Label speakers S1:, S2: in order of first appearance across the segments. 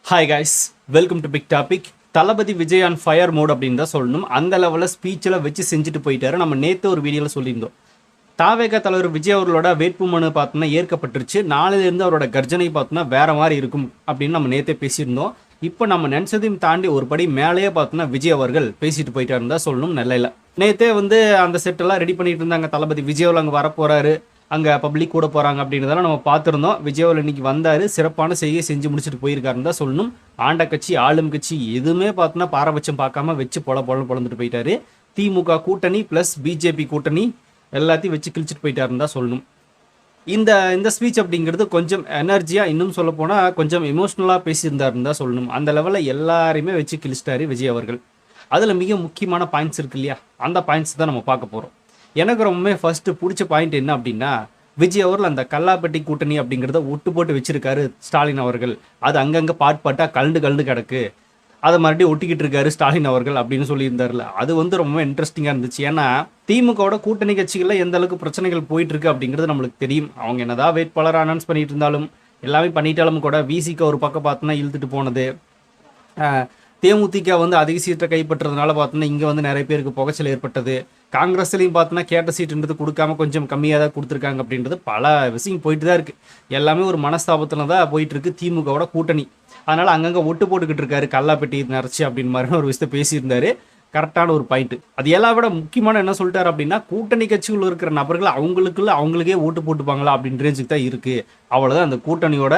S1: Hi guys, welcome to big topic. Thalapathy Vijay on fire mode அப்படின்னு தான் சொல்லணும். அந்த லெவலில் ஸ்பீச்சில் வச்சு செஞ்சுட்டு போயிட்டாரு. நம்ம நேற்று ஒரு வீடியோவில் சொல்லியிருந்தோம். தாவேகா தலைவர் விஜய் அவர்களோட வேட்புமனு பார்த்தோன்னா ஏற்கப்பட்டுருச்சு. நாளிலிருந்து அவரோட கர்ஜனை பார்த்தோன்னா வேற மாதிரி இருக்கும் அப்படின்னு நம்ம நேற்றே பேசியிருந்தோம். இப்போ நம்ம நினச்சதையும் தாண்டி ஒரு படி மேலேயே பார்த்தோன்னா விஜய் அவர்கள் பேசிட்டு போயிட்டாருன்னு தான் சொல்லணும். நெல்லையில் நேற்றே அந்த செட்டெல்லாம் ரெடி பண்ணிட்டு இருந்தாங்க. தளபதி விஜய் அவர்கள் அங்கே வரப்போறாரு, அங்கே பப்ளிக் கூட போகிறாங்க அப்படின்றதெல்லாம் நம்ம பார்த்துருந்தோம். விஜய் இன்னைக்கு வந்தார், சிறப்பான செய்தியை செஞ்சு முடிச்சுட்டு போயிருக்காருன்னு தான் சொல்லணும். ஆண்ட கட்சி ஆளும் கட்சி எதுவுமே பார்த்தோன்னா பாரபட்சம் பார்க்காம வச்சு பொழந்துட்டு போயிட்டாரு. திமுக கூட்டணி ப்ளஸ் பிஜேபி கூட்டணி எல்லாத்தையும் வச்சு கிழிச்சிட்டு போயிட்டாருன்னு தான் சொல்லணும். இந்த ஸ்பீச் அப்படிங்கிறது கொஞ்சம் எனர்ஜியாக, இன்னும் சொல்ல போனால் கொஞ்சம் எமோஷ்னலாக பேசியிருந்தாருன்னு தான் சொல்லணும். அந்த லெவலில் எல்லாரையுமே வச்சு கிழிச்சிட்டாரு விஜய் அவர்கள். அதில் மிக முக்கியமான பாயிண்ட்ஸ் இருக்கு இல்லையா, அந்த பாயிண்ட்ஸ் தான் நம்ம பார்க்க போகிறோம். எனக்கு ரொம்பவே ஃபர்ஸ்ட் பிடிச்ச பாயிண்ட் என்ன அப்படின்னா, விஜய் அவர்கள் அந்த கல்லாப்பட்டி கூட்டணி அப்படிங்கிறத ஒட்டு போட்டு வச்சிருக்காரு ஸ்டாலின் அவர்கள். அது அங்கங்கே பாட்டாக கலண்டு கிடக்கு, அதை மறுபடியும் ஒட்டிக்கிட்டு இருக்காரு ஸ்டாலின் அவர்கள் அப்படின்னு சொல்லியிருந்தாருல. அது ரொம்ப இன்ட்ரெஸ்டிங்காக இருந்துச்சு. ஏன்னா திமுகவோட கூட்டணி கட்சிகளில் எந்த அளவுக்கு பிரச்சனைகள் போயிட்டு இருக்கு அப்படிங்கிறது நம்மளுக்கு தெரியும். அவங்க என்னதான் வேட்பாளர் அனௌன்ஸ் பண்ணிட்டு இருந்தாலும் எல்லாமே பண்ணிட்டாலும் கூட விசிக்கு ஒரு பக்கம் பார்த்தோன்னா இழுத்துட்டு போனது, தேமுதிக அதிக சீட்டை கைப்பற்றதுனால பார்த்தோன்னா இங்கே நிறைய பேருக்கு புகைச்சல் ஏற்பட்டது. காங்கிரஸ்லையும் பார்த்தோன்னா கேட்ட சீட்டுன்றது கொடுக்காம கொஞ்சம் கம்மியாக தான் கொடுத்துருக்காங்க அப்படின்றது பல விஷயம் போயிட்டு தான் இருக்குது. எல்லாமே ஒரு மனஸ்தாபத்தில் தான் போயிட்டு இருக்கு திமுகவோட கூட்டணி. அதனால் அங்கங்கே ஒட்டு போட்டுக்கிட்டு இருக்காரு, கல்லாப்பெட்டி நிறச்சி அப்படின்னு மாதிரி ஒரு விஷயத்தை பேசியிருந்தாரு. கரெக்டான ஒரு பாயிண்ட். அது எல்லாம் விட முக்கியமான என்ன சொல்லிட்டாரு அப்படின்னா, கூட்டணி கட்சிகள் இருக்கிற நபர்கள் அவங்களுக்கே ஓட்டு போட்டுப்பாங்களா அப்படின்னு ரேஞ்சுக்கு தான் இருக்குது. அவ்வளோதான் அந்த கூட்டணியோட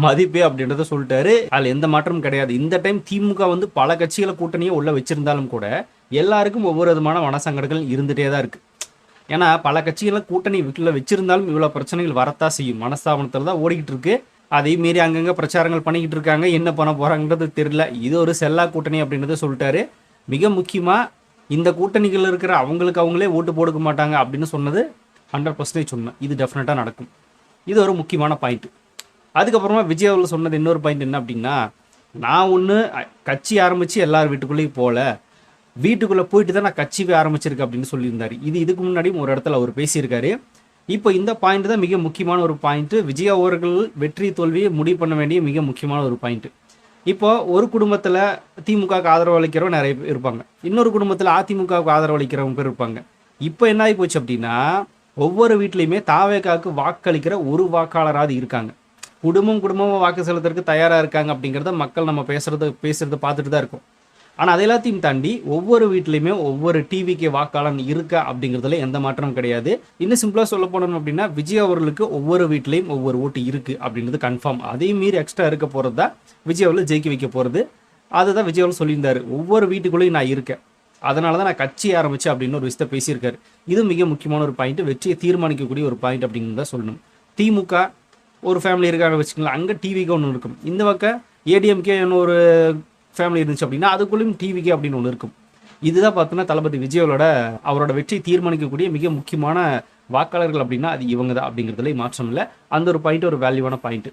S1: மதிப்பே அப்படின்றத சொல்லிட்டாரு. அதில் எந்த மாற்றமும் கிடையாது. இந்த டைம் திமுக பல கட்சிகளை கூட்டணியை உள்ள வச்சிருந்தாலும் கூட எல்லாருக்கும் ஒவ்வொரு விதமான மனசங்கடங்கள் இருந்துகிட்டே தான் இருக்குது. ஏன்னா பல கட்சிகளை கூட்டணி வீட்டில் வச்சிருந்தாலும் இவ்வளோ பிரச்சனைகள் வரத்தான் செய்யும். மனஸ்தாபனத்தில் தான் ஓடிக்கிட்டு இருக்கு. அதே மாரி அங்கங்கே பிரச்சாரங்கள் பண்ணிக்கிட்டு இருக்காங்க. என்ன பண்ண போகிறாங்கன்றது தெரியல. இது ஒரு செல்லா கூட்டணி அப்படின்றத சொல்லிட்டாரு. மிக முக்கியமாக இந்த கூட்டணிகள் இருக்கிற அவங்களே ஓட்டு போடுக்க மாட்டாங்க அப்படின்னு சொன்னது 100% உண்மை. இது டெஃபினட்டாக நடக்கும். இது ஒரு முக்கியமான பாயிண்ட். அதுக்கப்புறமா விஜய் அவர்கள் சொன்னது இன்னொரு பாயிண்ட் என்ன அப்படின்னா, நான் கட்சி ஆரம்பித்து எல்லார் வீட்டுக்குள்ளேயும் வீட்டுக்குள்ளே போயிட்டு தான் நான் கட்சியை ஆரம்பிச்சிருக்கேன் அப்படின்னு சொல்லியிருந்தார். இதுக்கு முன்னாடியும் ஒரு இடத்துல அவர் பேசியிருக்காரு. இப்போ இந்த பாயிண்ட் தான் மிக முக்கியமான ஒரு பாயிண்ட். விஜய் அவர்கள் வெற்றி தோல்வியை முடிவு பண்ண வேண்டிய மிக முக்கியமான ஒரு பாயிண்ட். இப்போ ஒரு குடும்பத்தில் திமுகவுக்கு ஆதரவு அளிக்கிறவங்க நிறைய பேர் இருப்பாங்க, இன்னொரு குடும்பத்தில் அதிமுகவுக்கு ஆதரவு அளிக்கிறவங்க பேர் இருப்பாங்க. இப்போ என்ன ஆகி போச்சு அப்படின்னா, ஒவ்வொரு வீட்லேயுமே தாவேகாவுக்கு வாக்களிக்கிற ஒரு வாக்காளராது இருக்காங்க. குடும்பமாக வாக்கு செலுத்துறதுக்கு தயாராக இருக்காங்க அப்படிங்கிறத மக்கள் நம்ம பேசுகிறத பார்த்துட்டு தான் இருக்கோம். ஆனால் அது எல்லாத்தையும் தாண்டி ஒவ்வொரு வீட்லேயுமே ஒவ்வொரு டிவிக்கு வாக்காளன் இருக்கா அப்படிங்கிறதுல எந்த மாற்றமும் கிடையாது. இன்னும் சிம்பிளாக சொல்ல போனோம் அப்படின்னா, விஜய் அவர்களுக்கு ஒவ்வொரு வீட்லேயும் ஒவ்வொரு ஓட்டு இருக்குது அப்படின்றது கன்ஃபார்ம். அதே மீறி எக்ஸ்ட்ரா இருக்க போகிறது தான் விஜய் அவர்கள் ஜெயிக்க வைக்க போகிறது. அதுதான் விஜய் அவர்கள் சொல்லியிருந்தார், ஒவ்வொரு வீட்டுக்குள்ளேயும் நான் இருக்கேன், அதனால தான் நான் கட்சி ஆரம்பித்தேன் அப்படின்னு ஒரு விஷயத்தை பேசியிருக்காரு. இது மிக முக்கியமான ஒரு பாயிண்ட், வெற்றியை தீர்மானிக்கக்கூடிய ஒரு பாயிண்ட் அப்படிங்கிறத சொல்லணும். திமுக ஒரு ஃபேமிலி இருக்காங்க வச்சுக்கலாம், அங்கே டிவிக்கு ஒன்று இருக்கும். இந்த பக்கம் ஏடிஎம்கே ஒரு ஃபேமிலி இருந்துச்சு அப்படின்னா அதுக்குள்ளேயும் டிவிக்கு அப்படின்னு ஒன்று இருக்கும். இதுதான் பார்த்தோன்னா தளபதி விஜயோட அவரோட வெற்றியை தீர்மானிக்கக்கூடிய மிக முக்கியமான வாக்காளர்கள் அப்படின்னா அது இவங்க தான் அப்படிங்கிறதுல மாற்றம் இல்லை. அந்த ஒரு பாயிண்ட் ஒரு வேல்யூவான பாயிண்ட்.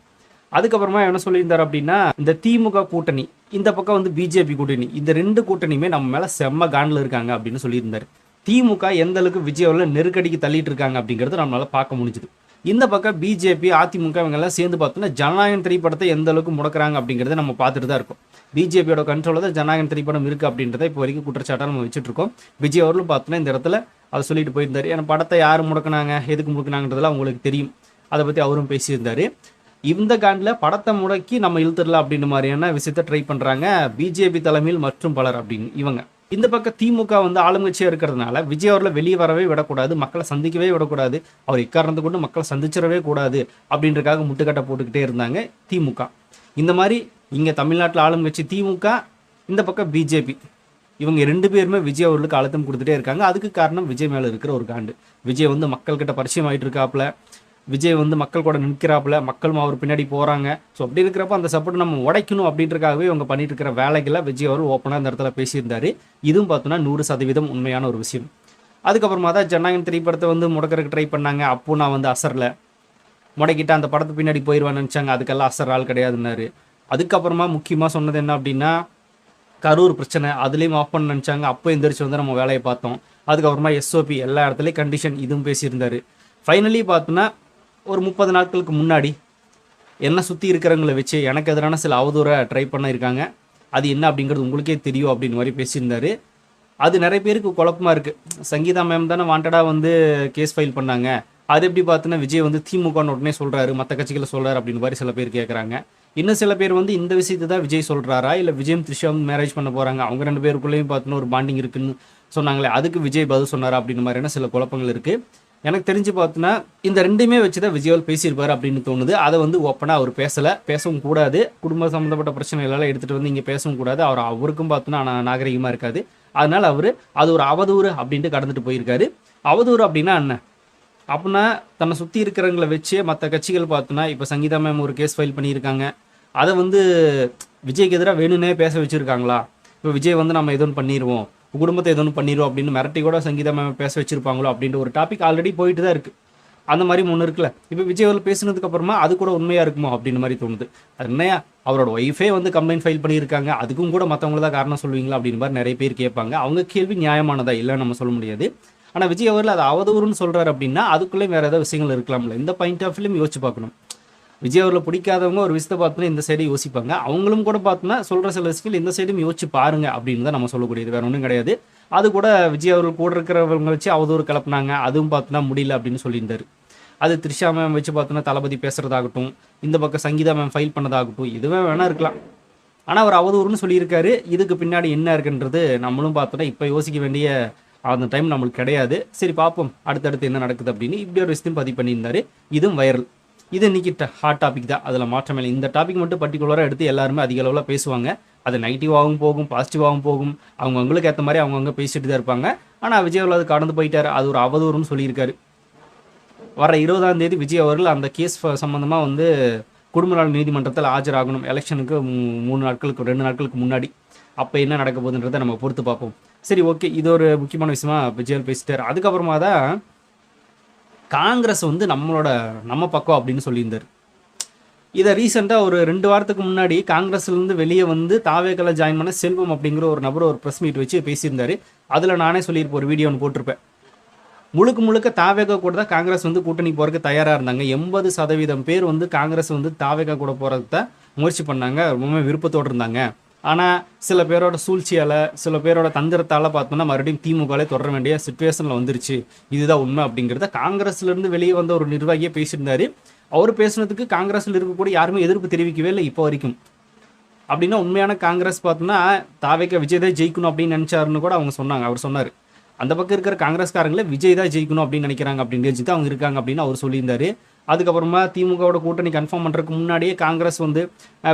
S1: அதுக்கப்புறமா என்ன சொல்லியிருந்தார் அப்படின்னா, இந்த திமுக கூட்டணி, இந்த பக்கம் பிஜேபி கூட்டணி, இந்த ரெண்டு கூட்டணியுமே நம்ம மேலே செம்ம காண்டில் இருக்காங்க அப்படின்னு சொல்லியிருந்தார். திமுக எந்த அளவுக்கு விஜயோவில் நெருக்கடிக்கு தள்ளிட்டு இருக்காங்க அப்படிங்கிறது நம்மளால பார்க்க முடிஞ்சுது. இந்த பக்கம் பிஜேபி அதிமுக இவங்கெல்லாம் சேர்ந்து பார்த்தோன்னா ஜனநாயகம் திரைப்படத்தை எந்த அளவுக்கு முடக்கிறாங்க அப்படிங்கிறத நம்ம பார்த்துட்டு தான் இருக்கோம். பிஜேபியோட கண்ட்ரோலில் தான் ஜனநாயகம் திரைப்படம் இருக்குது அப்படின்றத இப்போ வரைக்கும் குற்றச்சாட்டாக நம்ம வச்சுட்டு இருக்கோம். விஜய் அவர்களும் பார்த்தோன்னா இந்த இடத்துல அதை சொல்லிட்டு போயிருந்தார். ஏன்னா படத்தை யார் முடக்கினாங்க, எதுக்கு முடக்கினாங்கன்றதெல்லாம் அவங்களுக்கு தெரியும். அதை பற்றி அவரும் பேசியிருந்தார். இந்த காண்டில் படத்தை முடக்கி நம்ம இழுத்துடலாம் அப்படின்ற மாதிரியான விஷயத்தை ட்ரை பண்ணுறாங்க பிஜேபி தலைமையில் மற்றும் பலர் அப்படின்னு. இவங்க இந்த பக்கம் திமுக ஆளுங்கட்சியாக இருக்கிறதுனால விஜய் அவர்களை வெளியே வரவே விடக்கூடாது, மக்களை சந்திக்கவே விடக்கூடாது, அவர் இக்காரணத்தை கொண்டு மக்களை சந்திச்சிடவே கூடாது அப்படின்றக்காக முட்டுக்கட்டை போட்டுக்கிட்டே இருந்தாங்க திமுக. இந்த மாதிரி இங்கே தமிழ்நாட்டில் ஆளுங்கட்சி திமுக, இந்த பக்கம் பிஜேபி, இவங்க ரெண்டு பேருமே விஜய் அவர்களுக்கு அழுத்தம் கொடுத்துட்டே இருக்காங்க. அதுக்கு காரணம் விஜய் மேலே இருக்கிற ஒரு காண்டு. விஜய் மக்கள்கிட்ட பரிச்சயம் ஆகிட்டு இருக்காப்புல, விஜய் மக்கள் கூட நிற்கிறாப்புல, மக்களும் அவர் பின்னாடி போகிறாங்க. ஸோ அப்படி இருக்கிறப்ப அந்த சப்போர்ட் நம்ம உடைக்கணும் அப்படின்றக்காகவே இவங்க பண்ணிட்டு இருக்கிற வேலைகளை விஜய் அவர் ஓப்பனாக இந்த இடத்துல பேசியிருந்தார். இதுவும் பார்த்தோன்னா 100% உண்மையான ஒரு விஷயம். அதுக்கப்புறமா தான் ஜனநாயகம் திரைப்படத்தை முடக்கிறதுக்கு ட்ரை பண்ணாங்க. அப்போ நான் அசரில் முடக்கிட்டு அந்த படத்தை பின்னாடி போயிடுவான்னு நினச்சாங்க. அதுக்கெல்லாம் அசர் ஆள் கிடையாதுன்னாரு. அதுக்கப்புறமா முக்கியமாக சொன்னது என்ன அப்படின்னா, கரூர் பிரச்சனை, அதுலேயும் ஆஃப் பண்ண நினச்சாங்க. அப்போ எந்திரிச்சு நம்ம வேலையை பார்த்தோம். அதுக்கப்புறமா எஸ்ஓபி எல்லா இடத்துலையும் கண்டிஷன், இதுவும் பேசியிருந்தார். ஃபைனலி பார்த்தோன்னா ஒரு 30 நாட்களுக்கு முன்னாடி என்ன சுற்றி இருக்கிறவங்கள வச்சு எனக்கு எதிரான சில அவதூறை ட்ரை பண்ணியிருக்காங்க, அது என்ன அப்படிங்கிறது உங்களுக்கே தெரியும் அப்படின்னு மாதிரி பேசியிருந்தாரு. அது நிறைய பேருக்கு குழப்பமாக இருக்குது. சங்கீதா மேம் தானே வாண்டடாக வந்து கேஸ் ஃபைல் பண்ணாங்க, அது எப்படி பார்த்தீங்கன்னா விஜய் வந்து திமுகன்னு உடனே சொல்கிறாரு, மற்ற கட்சிகளை சொல்கிறாரு அப்படின்னு மாதிரி சில பேர் கேட்குறாங்க. இன்னும் சில பேர் வந்து இந்த விஷயத்தை தான் விஜய் சொல்கிறாரா, இல்லை விஜயும் த்ரிஷா வந்து மேரேஜ் பண்ண போகிறாங்க, அவங்க 2 பேருக்குள்ளேயும் பார்த்தீங்கன்னா ஒரு பாண்டிங் இருக்குன்னு சொன்னாங்களே, அதுக்கு விஜய் பதில் சொன்னாரா அப்படின்னு மாதிரியான சில குழப்பங்கள் இருக்குது. எனக்கு தெரிஞ்சு பார்த்தீங்கன்னா இந்த 2மே வச்சு தான் விஜய் பேசியிருப்பார் அப்படின்னு தோணுது. அதை வந்து ஓப்பனாக அவர் பேசலை, பேசவும் கூடாது. குடும்ப சம்மந்தப்பட்ட பிரச்சனைகளெல்லாம் எடுத்துகிட்டு வந்து இங்கே பேசவும் கூடாது. அவருக்கும் பார்த்தீங்கன்னா நாகரிகமாக இருக்காது. அதனால் அவர் அது ஒரு அவதூறு அப்படின்ட்டு கடந்துட்டு போயிருக்காரு. அவதூறு அப்படின்னா என்ன அப்படின்னா, தன்னை சுற்றி இருக்கிறவங்களை வச்சு மற்ற கட்சிகள் பார்த்தோன்னா, இப்போ சங்கீதா மேம் ஒரு கேஸ் ஃபைல் பண்ணியிருக்காங்க, அதை வந்து விஜய்க்கு எதிராக வேணும்னே பேச வச்சுருக்காங்களா, இப்போ விஜய் வந்து நம்ம எதுவும் பண்ணிடுவோம், குடும்பத்தை எதுவும் பண்ணிடுவோம் அப்படின்னு மிரட்டி கூட சங்கீதா மேம் பேச வச்சுருப்பாங்களோ அப்படின்ற ஒரு டாபிக் ஆல்ரெடி போயிட்டு தான் இருக்குது. அந்த மாதிரி ஒன்று இருக்குல்ல, இப்போ விஜய் அவர்கள் பேசுனதுக்கு அப்புறமா அது கூட உண்மையாக இருக்குமோ அப்படின்னு மாதிரி தோணுது. அது என்னையா அவரோட ஒய்ஃபே வந்து கம்ப்ளைண்ட் ஃபைல் பண்ணியிருக்காங்க, அதுக்கும் கூட மற்றவங்கள தான் காரணம் சொல்லுவீங்களா அப்படின்னு மாதிரி நிறைய பேர் கேட்பாங்க. அவங்க கேள்வி நியாயமானதா இல்லைன்னு நம்ம சொல்ல முடியாது. ஆனால் விஜய் அவர்கள் அது அவதூறுன்னு சொல்கிறாரு அப்படின்னா அதுக்குள்ளே வேறு ஏதாவது விஷயங்கள் இருக்கலாம்ல. இந்த பாயிண்ட் ஆஃப் வியூலையும் யோசிச்சு பார்க்கணும். விஜய் அவர்களை பிடிக்காதவங்க ஒரு விஷயத்தை பார்த்தோன்னா இந்த சைடு யோசிப்பாங்க, அவங்களும் கூட பார்த்தோன்னா சொல்கிற சில விஷயங்கள் இந்த சைடும் யோசிச்சு பாருங்க அப்படின்னு தான் நம்ம சொல்லக்கூடியது, வேறு ஒன்றும் கிடையாது. அது கூட விஜய் அவர்கள் கூட இருக்கிறவங்க வச்சு அவதூறு கிளப்புனாங்க, அதுவும் பார்த்தோன்னா முடியல அப்படின்னு சொல்லியிருந்தாரு. அது த்ரிஷா மேம் வச்சு பார்த்தோன்னா தளபதி பேசுகிறதாகட்டும், இந்த பக்கம் சங்கீதா மேம் ஃபைல் பண்ணதாகட்டும், இதுவே வேணா இருக்கலாம். ஆனால் அவர் அவதூறுன்னு சொல்லியிருக்காரு. இதுக்கு பின்னாடி என்ன இருக்குன்றது நம்மளும் பார்த்தோன்னா இப்போ யோசிக்க வேண்டிய அந்த டைம் நம்மளுக்கு கிடையாது. சரி பார்ப்போம் அடுத்தடுத்து என்ன நடக்குது அப்படின்னு இப்படி ஒரு விஷயத்தையும் பதிவு பண்ணியிருந்தாரு. இதுவும் வைரல். இது இன்னைக்கு ஹாட் டாபிக் தான், அதில் மாற்றமே இல்லை. இந்த டாபிக் மட்டும் பர்டிகுலராக எடுத்து எல்லாருமே அதிக அளவில் பேசுவாங்க. அது நெகட்டிவாகவும் போகும், பாசிட்டிவாகவும் போகும். அவங்கவுங்களுக்கு ஏற்ற மாதிரி அவங்கவுங்க பேசிட்டு தான் இருப்பாங்க. ஆனால் விஜய் அவர்கள் அது கடந்து போயிட்டார், அது ஒரு அவதூறுன்னு சொல்லியிருக்காரு. வர 20ஆம் தேதி விஜய் அவர்கள் அந்த கேஸ் சம்மந்தமாக வந்து குடும்ப நல நீதிமன்றத்தில் ஆஜராகணும். எலெக்ஷனுக்கு 2 நாட்களுக்கு முன்னாடி. அப்போ என்ன நடக்க போகுதுன்றதை நம்ம பொறுத்து பார்ப்போம். சரி, ஓகே, இது ஒரு முக்கியமான விஷயமா விஜய் பேசிட்டார். அதுக்கப்புறமா தான் காங்கிரஸ் வந்து நம்ம பக்கம் அப்படின்னு சொல்லியிருந்தார். இதை ரீசெண்டாக ஒரு 2 வாரத்துக்கு முன்னாடி காங்கிரஸ்லேருந்து வெளியே வந்து தாவேக்கல ஜாயின் பண்ண செல்வம் அப்படிங்கிற ஒரு நபர் ஒரு ப்ரெஸ் மீட் வச்சு பேசியிருந்தார். அதில் நானே சொல்லியிருப்பேன், ஒரு வீடியோ ஒன்று போட்டிருப்பேன். முழுக்க தாவேகா கூட தான் காங்கிரஸ் வந்து கூட்டணி போகிறதுக்கு தயாராக இருந்தாங்க. 80% பேர் வந்து காங்கிரஸ் வந்து தாவேகா கூட போகிறதுக்கு தான் முயற்சி பண்ணாங்க, ரொம்பவே விருப்பத்தோடு இருந்தாங்க. ஆனால் சில பேரோட சூழ்ச்சியால், சில பேரோட தந்திரத்தால் பார்த்தோம்னா மறுபடியும் திமுகவே தொடர வேண்டிய சுச்சுவேஷனில் வந்துருச்சு. இதுதான் உண்மை அப்படிங்கிறத காங்கிரஸ்லேருந்து வெளியே வந்த ஒரு நிர்வாகியே பேசியிருந்தார். அவர் பேசுனதுக்கு காங்கிரஸில் இருக்கக்கூடிய யாருமே எதிர்ப்பு தெரிவிக்கவே இல்லை இப்போ வரைக்கும். அப்படின்னா உண்மையான காங்கிரஸ் பார்த்தோன்னா தாவேகா விஜய் தான் ஜெயிக்கணும் அப்படின்னு நினச்சாருன்னு கூட அவங்க சொன்னாங்க. அவர் சொன்னார், அந்த பக்கம் இருக்கிற காங்கிரஸ்காரங்களே விஜய் தான் ஜெயிக்கணும் அப்படின்னு நினைக்கிறாங்க அப்படின்னு தான் அவங்க இருக்காங்க அப்படின்னு அவர் சொல்லியிருந்தாரு. அதுக்கப்புறமா திமுகவோட கூட்டணி கன்ஃபார்ம் பண்ணுறதுக்கு முன்னாடியே காங்கிரஸ் வந்து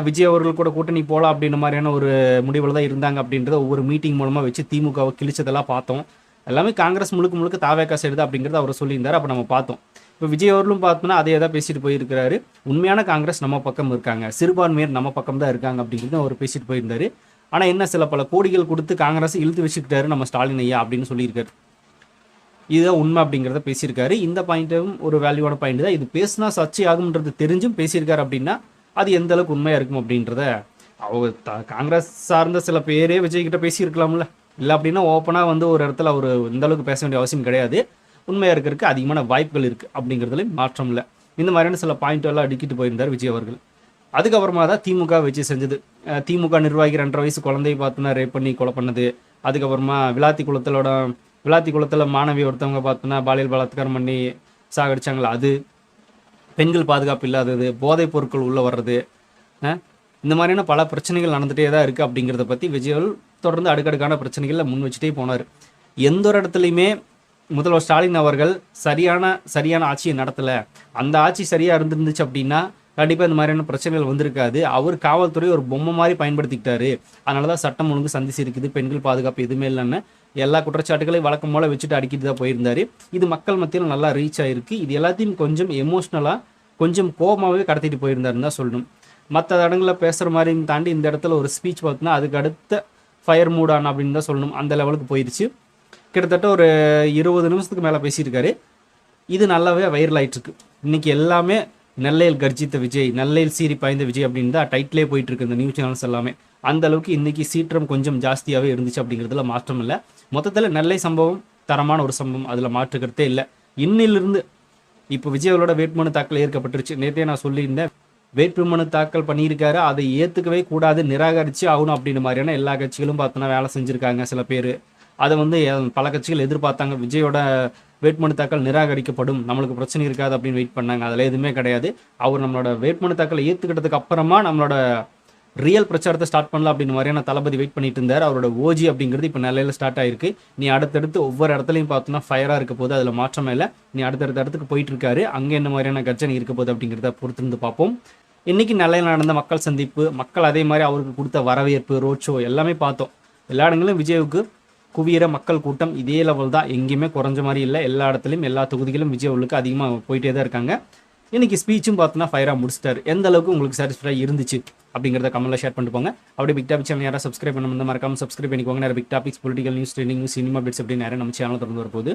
S1: விஜய் அவர்கள் கூட கூட்டணி போகலாம் அப்படின்ற மாதிரியான ஒரு முடிவில் தான் இருந்தாங்க அப்படின்றத ஒவ்வொரு மீட்டிங் மூலமாக வச்சு திமுகவை கிழிச்சதெல்லாம் பார்த்தோம். எல்லாமே காங்கிரஸ் முழுக்க தாவேக்கா சைடு தான் அப்படிங்கிறத அவர் சொல்லியிருந்தார். அப்போ நம்ம பார்த்தோம். இப்போ விஜய் அவர்களும் பார்த்தோன்னா அதே தான் பேசிட்டு போயிருக்கிறாரு. உண்மையான காங்கிரஸ் நம்ம பக்கம் இருக்காங்க, சிறுபான்மையர் நம்ம பக்கம் தான் இருக்காங்க அப்படிங்கிறது அவர் பேசிட்டு போயிருந்தாரு. ஆனால் என்ன, சில பல கோடிகள் கொடுத்து காங்கிரஸ் இழுத்து வச்சுக்கிட்டாரு நம்ம ஸ்டாலின் ஐயா அப்படின்னு சொல்லியிருக்காரு. இதுதான் உண்மை அப்படிங்கிறத பேசியிருக்காரு. இந்த பாயிண்ட்டும் ஒரு வேல்யூவான பாயிண்ட் தான். இது பேசினா சர்ச்சை ஆகும்ன்றது தெரிஞ்சும் பேசியிருக்காரு அப்படின்னா அது எந்த அளவுக்கு உண்மையாக இருக்கும் அப்படின்றத காங்கிரஸ் சார்ந்த சில பேரே விஜய்கிட்ட பேசியிருக்கலாம்ல. இல்லை அப்படின்னா ஓப்பனாக வந்து ஒரு இடத்துல அவர் இந்த அளவுக்கு பேச வேண்டிய அவசியம் கிடையாது. உண்மையாக இருக்கிறதுக்கு அதிகமான வாய்ப்புகள் இருக்குது அப்படிங்கிறதுலையும் மாற்றம் இல்லை. இந்த மாதிரியான சில பாயிண்ட் எல்லாம் அடுக்கிட்டு போயிருந்தார் விஜய் அவர்கள். அதுக்கப்புறமா தான் திமுக வச்சு செஞ்சது. திமுக நிர்வாகி 2.5 வயசு குழந்தையை பார்த்தோன்னா ரேப் பண்ணி கொலை பண்ணது. அதுக்கப்புறமா விளாத்தி குளத்தில் மாணவி ஒருத்தவங்க பார்த்தோன்னா பாலியல் பலாத்காரம் பண்ணி சாகடிச்சாங்களா அது, பெண்கள் பாதுகாப்பு இல்லாதது, போதைப் பொருட்கள் உள்ளே வர்றது, இந்த மாதிரியான பல பிரச்சனைகள் நடந்துகிட்டே தான் இருக்குது. அப்படிங்கிறத பற்றி விஜய் தொடர்ந்து அடுக்கடுக்கான பிரச்சனைகளில் முன் வச்சுட்டே போனார். எந்த ஒரு இடத்துலையுமே முதல்வர் ஸ்டாலின் அவர்கள் சரியான ஆட்சியை நடத்தலை, அந்த ஆட்சி சரியாக இருந்துருந்துச்சு அப்படின்னா கண்டிப்பாக இந்த மாதிரியான பிரச்சனைகள் வந்திருக்காது. அவர் காவல்துறை ஒரு பொம்மை மாதிரி பயன்படுத்திக்கிட்டாரு. அதனால தான் சட்டம் ஒழுங்கு சந்திச்சு இருக்குது, பெண்கள் பாதுகாப்பு எதுவுமே இல்லைன்னு எல்லா குற்றச்சாட்டுகளையும் வழக்கம் போல் வச்சுட்டு அடிக்கிட்டு தான் போயிருந்தார். இது மக்கள் மத்தியில் நல்லா ரீச் ஆகிருக்கு. இது எல்லாத்தையும் கொஞ்சம் எமோஷ்னலாக கொஞ்சம் கோபமாகவே கடத்திட்டு போயிருந்தாருன்னு தான் சொல்லணும். மற்ற இடங்களில் பேசுகிற மாதிரியும் தாண்டி இந்த இடத்துல ஒரு ஸ்பீச் பார்த்தோன்னா அதுக்கு அடுத்த ஃபயர் மூடான் அப்படின்னு தான் சொல்லணும். அந்த லெவலுக்கு போயிடுச்சு. கிட்டத்தட்ட ஒரு 20 நிமிஷத்துக்கு மேலே பேசியிருக்காரு. இது நல்லாவே வைரல் ஆகிட்டுருக்கு. இன்றைக்கி எல்லாமே நெல்லையில் கர்ஜித்த விஜய், நெல்லையில் சீறி பாய்ந்த விஜய் அப்படின்னு தான் டைட்டிலே போயிட்டு இருக்கு இந்த நியூஸ் சேனல்ஸ் எல்லாமே. அந்த அளவுக்கு இன்றைக்கி சீற்றம் கொஞ்சம் ஜாஸ்தியாகவே இருந்துச்சு அப்படிங்கிறதுல மாற்றம் இல்லை. மொத்தத்தில் நெல்லை சம்பவம் தரமான ஒரு சம்பவம், அதில் மாற்றுக்கிறதே இல்லை. இன்னிலிருந்து இப்போ விஜய் அவரோட வேட்புமனு தாக்கல் ஏற்கப்பட்டுருச்சு. நேற்றே நான் சொல்லியிருந்தேன், வேட்புமனு தாக்கல் பண்ணியிருக்காரு. அதை ஏற்றுக்கவே கூடாது, நிராகரித்து ஆகணும் அப்படின்ற மாதிரியான எல்லா கட்சிகளும் பார்த்தோன்னா வேலை செஞ்சுருக்காங்க சில பேர். அதை வந்து பல கட்சிகள் எதிர்பார்த்தாங்க. விஜயோட வேட்புமனு தாக்கல் நிராகரிக்கப்படும், நம்மளுக்கு பிரச்சனை இருக்காது அப்படின்னு வெயிட் பண்ணாங்க. அதில் எதுவுமே கிடையாது. அவர் நம்மளோட வேட்புமனு தாக்கலை ஏற்றுக்கிட்டதுக்கு அப்புறமா நம்மளோட ரியல் பிரச்சாரத்தை ஸ்டார்ட் பண்ணலாம் அப்படின்னு மாதிரியான தளபதி வெயிட் பண்ணிட்டு இருந்தார். அவரோட ஓஜி அப்படிங்கிறது இப்போ நிலையில் ஸ்டார்ட் ஆயிருக்கு. நீ அடுத்தடுத்து ஒவ்வொரு இடத்துலையும் பார்த்தோன்னா ஃபயராக இருக்க போது, அதில் மாற்றமே இல்லை. நீ அடுத்தடுத்த இடத்துக்கு போயிட்டு இருக்காரு. அங்கே என்ன மாதிரியான கர்ஜனை இருக்க போகுது அப்படிங்கிறத பொறுத்திருந்து பார்ப்போம். இன்னைக்கு நிலையில் நடந்த மக்கள் சந்திப்பு, மக்கள் அதே மாதிரி அவருக்கு கொடுத்த வரவேற்பு, ரோட் ஷோ எல்லாமே பார்த்தோம். எல்லா இடங்களிலும் விஜய்வுக்கு குவியிற மக்கள் கூட்டம் இதே லெவல் தான், எங்கேயுமே குறைஞ்ச மாதிரி இல்லை. எல்லா இடத்துலையும் எல்லா தொகுதிகளும் விஜய்வுக்கு அதிகமாக போயிட்டே தான் இருக்காங்க. இன்னைக்கு ஸ்பீச்சும் பார்த்தோன்னா ஃபயராக முடிச்சிட்டாரு. எந்த அளவுக்கு உங்களுக்கு சாட்டிஸ்ஃபைடாக இருந்துச்சு அப்படிங்கிறத கமெண்ட்ல ஷேர் பண்ணிட்டு போங்க. அப்படியே பிக் டாபிக் சேனல் யாராவது சப்ஸ்கிரைப் பண்ண மறக்காம சப்ஸ்கிரைப் பண்ணிக்கோங்க. நிறைய big topics, political news, trending news, cinema updates அப்படின்னு நிறைய நம்ம சேனல் திறந்து வரப்போகுது.